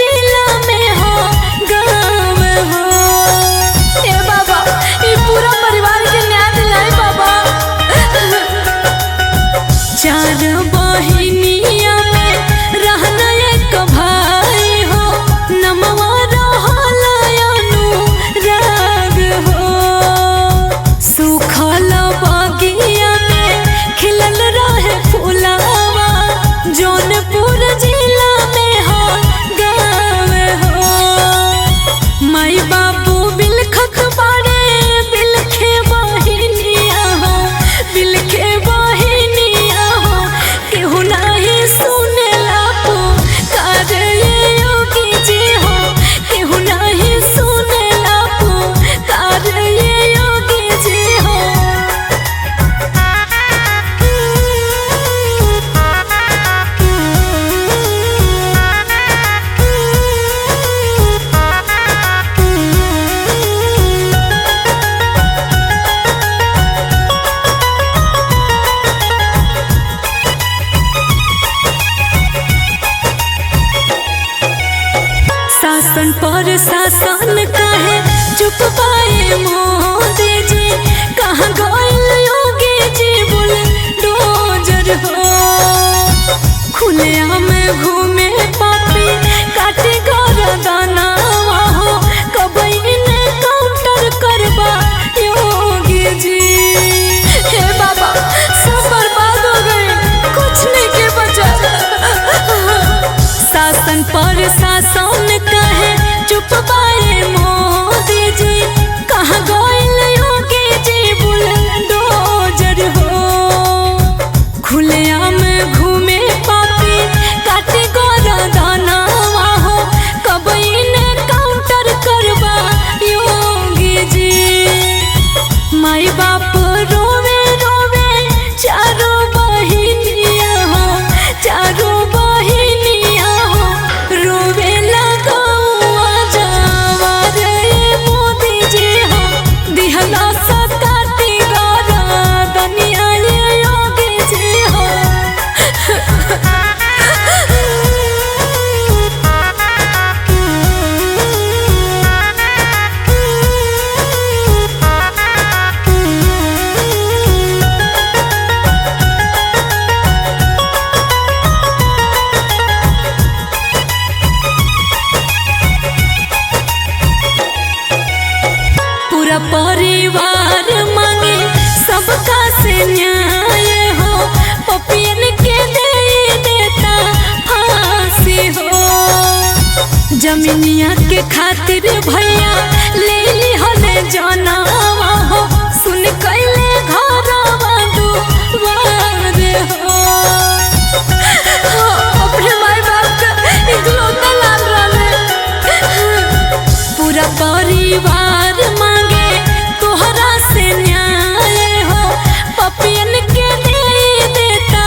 जिला में हो गाँव हो। ए बाबा ये पूरा परिवार के न्याय दिलाए बाबा। चार बहिनिया में रहना एक भाई हो, नमवा रहला अनुराग हो। सुखल बगिया में खिलल रहे फुलावा, जौनपुर जिला में हो गाँव हो। माई बाबू बिलखत बाड़े बिलखे बहिनिया हो, बिलखे बहिनिया हो। केहू नाही सुनेला पुकार ये योगी जी हो, केहू नाही सुनेला पुकार ये योगी जी हो। शासन पर शासन काहे चुप पाए मोदी जी, कहाँ गइल योगी जी बुलडोजर हो। खुलेआम में घूमे पापी काटे गर्दनवा हो, कबई ने काउंटर करबा योगी जी। हे बाबा सब बर्बाद हो गए, कुछ नहीं के बचा। शासन पर शासन काहे चुप पाए मोदी जी, कहाँ गइल योगी जी बुलडोजर हो। खुलेआम में घूमे पापी काटे गर्दनवा हो, कबई ने काउंटर करबा योगी जी। माई बाप रोवे रोवे चारों बहिनिया हो, चारों बहिनिया हो। रोवे लगौआ जवार ये मोदी जी हो, दिहला सकाती गर्दनिया ये योगी जी हो। पूरा परिवार मांगे सबका से न्याय हो, पपियन के दे देता फांसी हो। जमीनिया के खातिर भैया ले ली हले जनावा हो, सुन कैले घरवा दुआर हो। अपने माई बाप का इकलौता लाल रहले। पूरा परिवार मांगे तोहरा से न्याय हो, पपियन के दे देता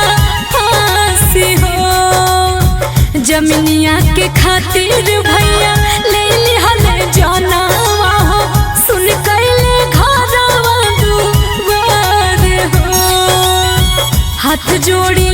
फांसी हो। जमीनिया के खातिर भैया ले ली हले जनावा हो, सुन कैले घरवा दुआर हो। हाथ जोड़ी